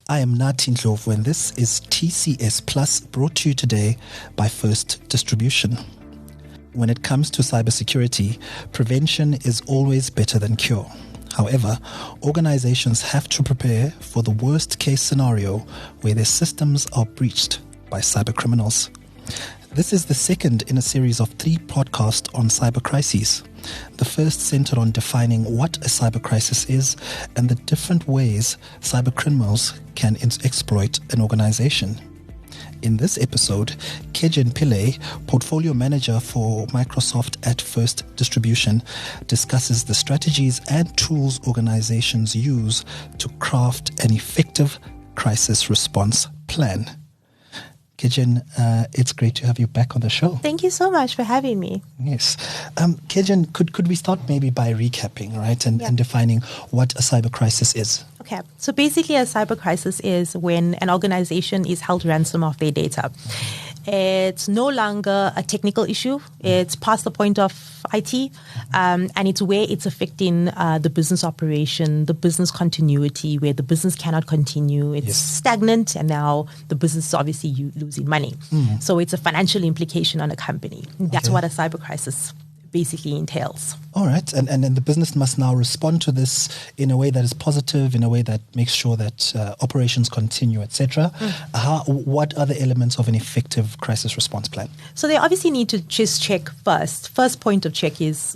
I am Nathi Ndlovu, and this is TCS Plus, brought to you today by First Distribution. When it comes to cybersecurity, prevention is always better than cure. However, organizations have to prepare for the worst case scenario where their systems are breached by cybercriminals. This is the second in a series of 3 podcasts on cyber crises. The first centered on defining what a cyber crisis is and the different ways cybercriminals can exploit an organization. In this episode, Kejen Pillay, portfolio manager for Microsoft at First Distribution, discusses the strategies and tools organizations use to craft an effective crisis response plan. Kejen, it's great to have you back on the show. Thank you so much for having me. Yes. Kejen, could we start maybe by recapping, right, and defining what a cyber crisis is? Okay. So basically a cyber crisis is when an organization is held ransom of their data. It's no longer a technical issue. It's past the point of IT, and it's where it's affecting the business operation, the business continuity, where the business cannot continue. It's stagnant, and now the business is obviously losing money. So it's a financial implication on a company. That's what a cyber crisis basically entails. All right. And then the business must now respond to this in a way that is positive, in a way that makes sure that operations continue, etc. What are the elements of an effective crisis response plan? So they obviously need to just check first. First point of check is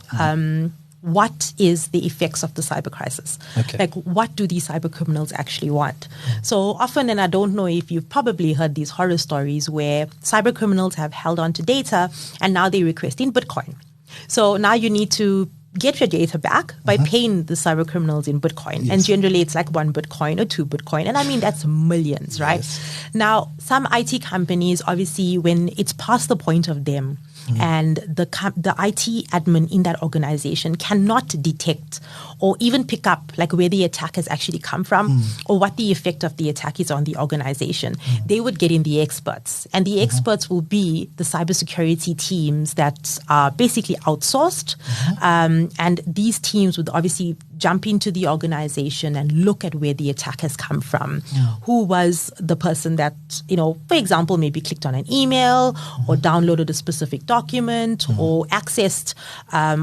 what is the effects of the cyber crisis? Okay. Like, what do these cyber criminals actually want? So often, and I don't know if you've probably heard these horror stories where cyber criminals have held on to data and now they're requesting Bitcoin. So now you need to get your data back by paying the cyber criminals in Bitcoin. Yes. And generally it's like 1 Bitcoin or 2 Bitcoin. And I mean, that's millions, right? Yes. Now, some IT companies, obviously, when it's past the point of them, and the IT admin in that organization cannot detect or even pick up like where the attack has actually come from or what the effect of the attack is on the organization. They would get in the experts, and the experts will be the cybersecurity teams that are basically outsourced. And these teams would obviously jump into the organization and look at where the attack has come from. Who was the person that, for example, maybe clicked on an email or downloaded a specific document or accessed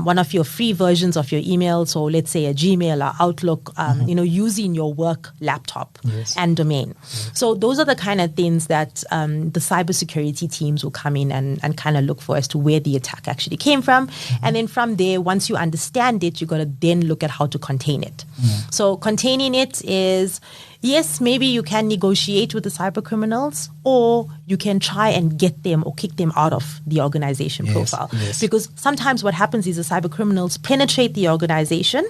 one of your free versions of your emails, or let's say a Gmail or Outlook, using your work laptop and domain. So those are the kind of things that the cybersecurity teams will come in and kind of look for as to where the attack actually came from. And then from there, once you understand it, you got to then look at how to contain it. So containing it is, yes, maybe you can negotiate with the cyber criminals, or you can try and get them or kick them out of the organization profile. Because sometimes what happens is the cyber criminals penetrate the organization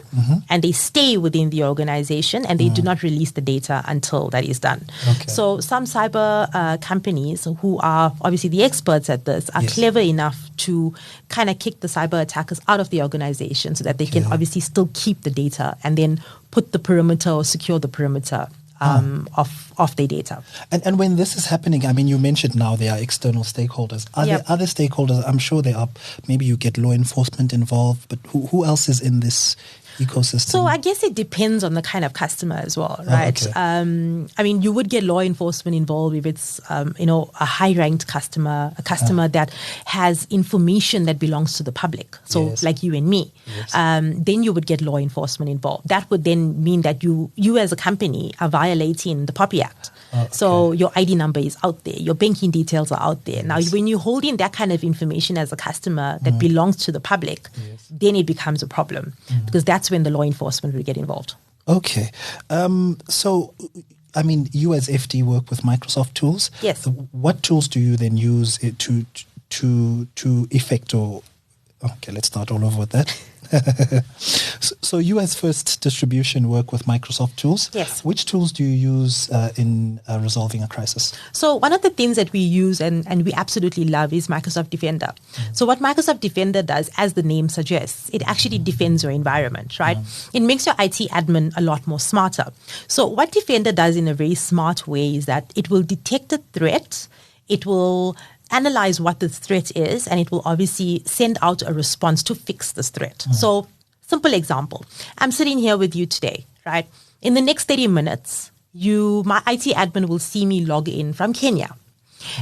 and they stay within the organization and they do not release the data until that is done. So some cyber companies who are obviously the experts at this are clever enough to kind of kick the cyber attackers out of the organization so that they can obviously still keep the data and then put the perimeter or secure the perimeter of their data. And when this is happening, I mean, you mentioned now there are external stakeholders. Are there other stakeholders? I'm sure there are. Maybe you get law enforcement involved, but who else is in this ecosystem? So I guess it depends on the kind of customer as well, right? I mean, you would get law enforcement involved if it's, a high-ranked customer, a customer that has information that belongs to the public. So like you and me, then you would get law enforcement involved. That would then mean that you as a company are violating the POPI Act. So your ID number is out there, your banking details are out there. Now, when you hold in that kind of information as a customer that belongs to the public, then it becomes a problem because that's when the law enforcement will get involved. Okay. So, I mean, you as FD work with Microsoft tools. Yes. What tools do you then use to effect or... Okay, let's start all over with that. So you as First Distribution work with Microsoft tools. Yes. Which tools do you use in resolving a crisis? So one of the things that we use and we absolutely love is Microsoft Defender. So what Microsoft Defender does, as the name suggests, it actually defends your environment, right? It makes your IT admin a lot more smarter. So what Defender does in a very smart way is that it will detect a threat, it will analyze what the threat is, and it will obviously send out a response to fix this threat. So, simple example. I'm sitting here with you today, right? In the next 30 minutes, my IT admin will see me log in from Kenya.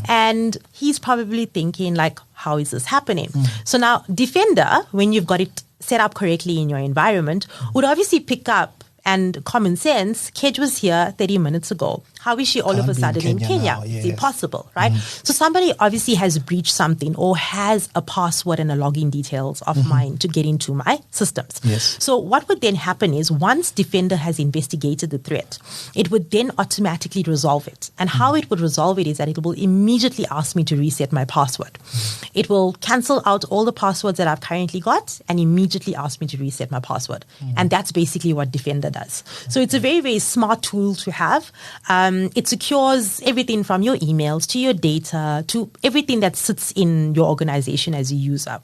And he's probably thinking like, how is this happening? So now Defender, when you've got it set up correctly in your environment, would obviously pick up, and common sense, Kej was here 30 minutes ago. How is she all of a sudden in Kenya? Now, yes. It's impossible, right? So somebody obviously has breached something or has a password and a login details of mine to get into my systems. Yes. So what would then happen is once Defender has investigated the threat, it would then automatically resolve it. And how it would resolve it is that it will immediately ask me to reset my password. It will cancel out all the passwords that I've currently got and immediately ask me to reset my password. And that's basically what Defender does. So it's a very, very smart tool to have. It secures everything from your emails to your data to everything that sits in your organization as a user.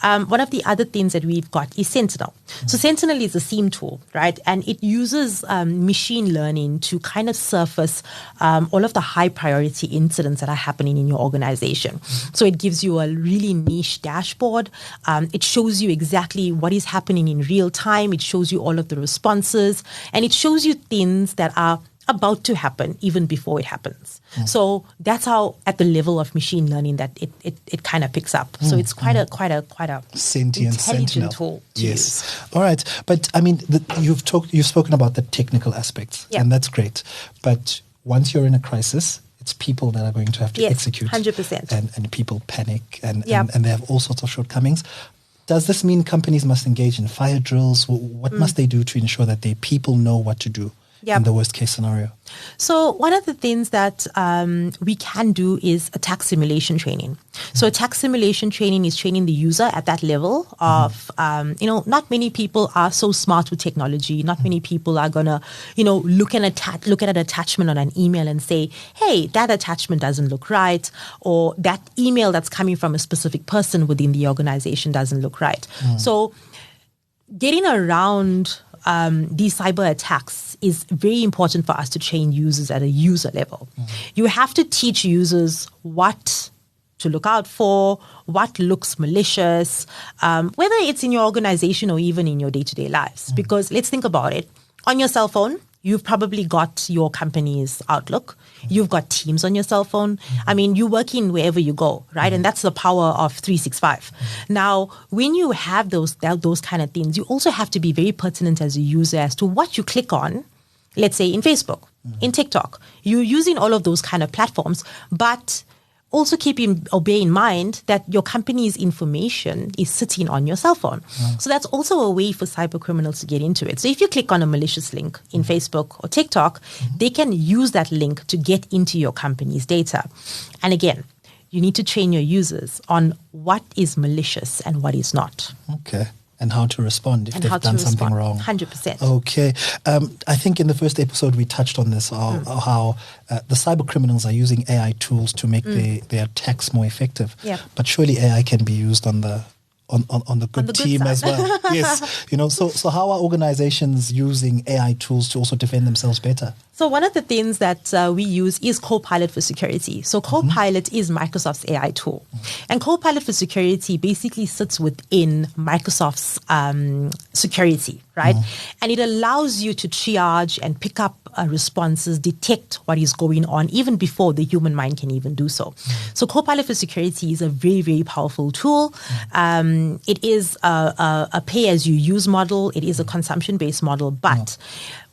One of the other things that we've got is Sentinel. So Sentinel is a SIEM tool, right? And it uses machine learning to kind of surface all of the high priority incidents that are happening in your organization. So it gives you a really niche dashboard. It shows you exactly what is happening in real time. It shows you all of the responses, and it shows you things that are about to happen even before it happens. So that's how, at the level of machine learning, that it kind of picks up. So it's quite a sentient intelligent tool to use. All right, but I mean, you've spoken about the technical aspects, and that's great. But once you're in a crisis, it's people that are going to have to execute. 100%. And people panic, and they have all sorts of shortcomings. Does this mean companies must engage in fire drills? What must they do to ensure that their people know what to do in the worst case scenario? So one of the things that we can do is attack simulation training. So attack simulation training is training the user at that level of, not many people are so smart with technology. Not many people are going to, look at an attachment on an email and say, hey, that attachment doesn't look right, or that email that's coming from a specific person within the organization doesn't look right. So getting around these cyber attacks is very important for us to train users at a user level. You have to teach users what to look out for, what looks malicious, whether it's in your organization or even in your day-to-day lives. Because let's think about it. On your cell phone, you've probably got your company's Outlook. You've got Teams on your cell phone. I mean, you're working wherever you go, right? And that's the power of 365. Now, when you have those kind of things, you also have to be very pertinent as a user as to what you click on, let's say in Facebook, in TikTok. You're using all of those kind of platforms, but also bear in mind that your company's information is sitting on your cell phone. So that's also a way for cyber criminals to get into it. So if you click on a malicious link in Facebook or TikTok, they can use that link to get into your company's data. And again, you need to train your users on what is malicious and what is not. Okay. And how to respond if they've done something wrong. 100%. Okay. I think in the first episode we touched on this, how the cyber criminals are using AI tools to make their attacks more effective. Yep. But surely AI can be used on the good team side. as well. Yes. So how are organizations using AI tools to also defend themselves better? So one of the things that we use is Copilot for security. So Copilot is Microsoft's AI tool. And Copilot for security basically sits within Microsoft's security, right? And it allows you to triage and pick up responses, detect what is going on even before the human mind can even do so. So Copilot for security is a very, very powerful tool. It is a pay-as-you-use model. It is a consumption-based model, but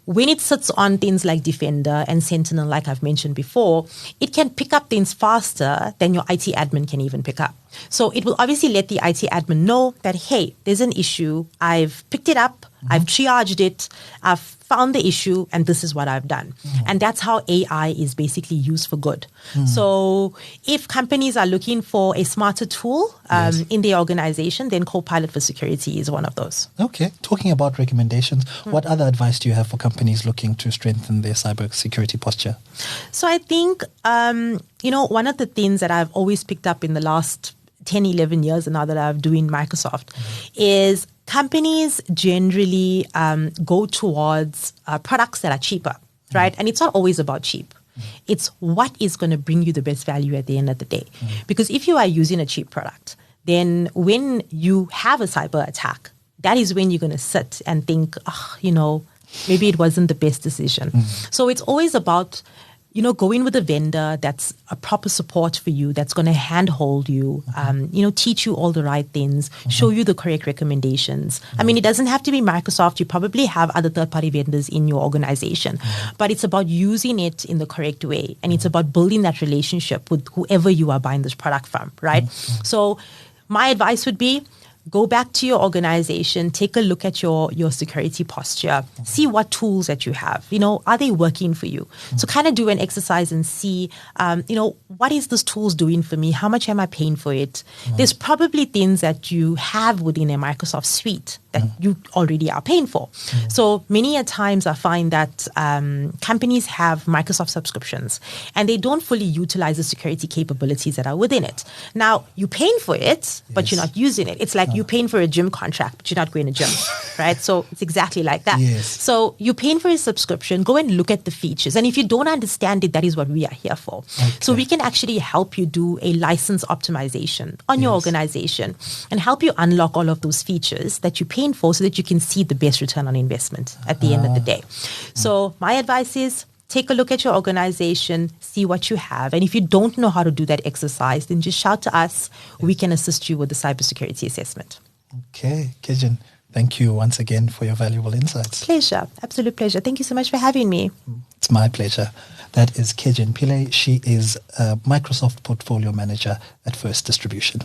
when it sits on things like Defender and Sentinel, like I've mentioned before, it can pick up things faster than your IT admin can even pick up. So it will obviously let the IT admin know that, hey, there's an issue. I've picked it up. I've triaged it. I've found the issue, and this is what I've done. And that's how AI is basically used for good. So if companies are looking for a smarter tool in their organization, then Copilot for security is one of those. Okay. Talking about recommendations, what other advice do you have for companies looking to strengthen their cybersecurity posture? So I think, one of the things that I've always picked up in the last 10, 11 years now that I've doing Microsoft is companies generally go towards products that are cheaper, right? And it's not always about cheap. It's what is going to bring you the best value at the end of the day. Because if you are using a cheap product, then when you have a cyber attack, that is when you're going to sit and think, maybe it wasn't the best decision. So it's always about, going with a vendor that's a proper support for you, that's going to handhold you, teach you all the right things, show you the correct recommendations. I mean, it doesn't have to be Microsoft. You probably have other third-party vendors in your organization, but it's about using it in the correct way. And it's about building that relationship with whoever you are buying this product from, right? So my advice would be, go back to your organization, take a look at your security posture, see what tools that you have. Are they working for you? So kind of do an exercise and see, what is this tools doing for me? How much am I paying for it? There's probably things that you have within a Microsoft suite that you already are paying for. So many a times I find that companies have Microsoft subscriptions and they don't fully utilize the security capabilities that are within it. Now, you're paying for it, but you're not using it. It's like you're paying for a gym contract, but you're not going to gym, right? So it's exactly like that. Yes. So you're paying for a subscription, go and look at the features. And if you don't understand it, that is what we are here for. So we can actually help you do a license optimization on your organization and help you unlock all of those features that you're paying for so that you can see the best return on investment at the end of the day. So my advice is, take a look at your organization, see what you have. And if you don't know how to do that exercise, then just shout to us. We can assist you with the cybersecurity assessment. Okay, Kejen, thank you once again for your valuable insights. Pleasure. Absolute pleasure. Thank you so much for having me. It's my pleasure. That is Kejen Pillay. She is a Microsoft Portfolio Manager at First Distribution.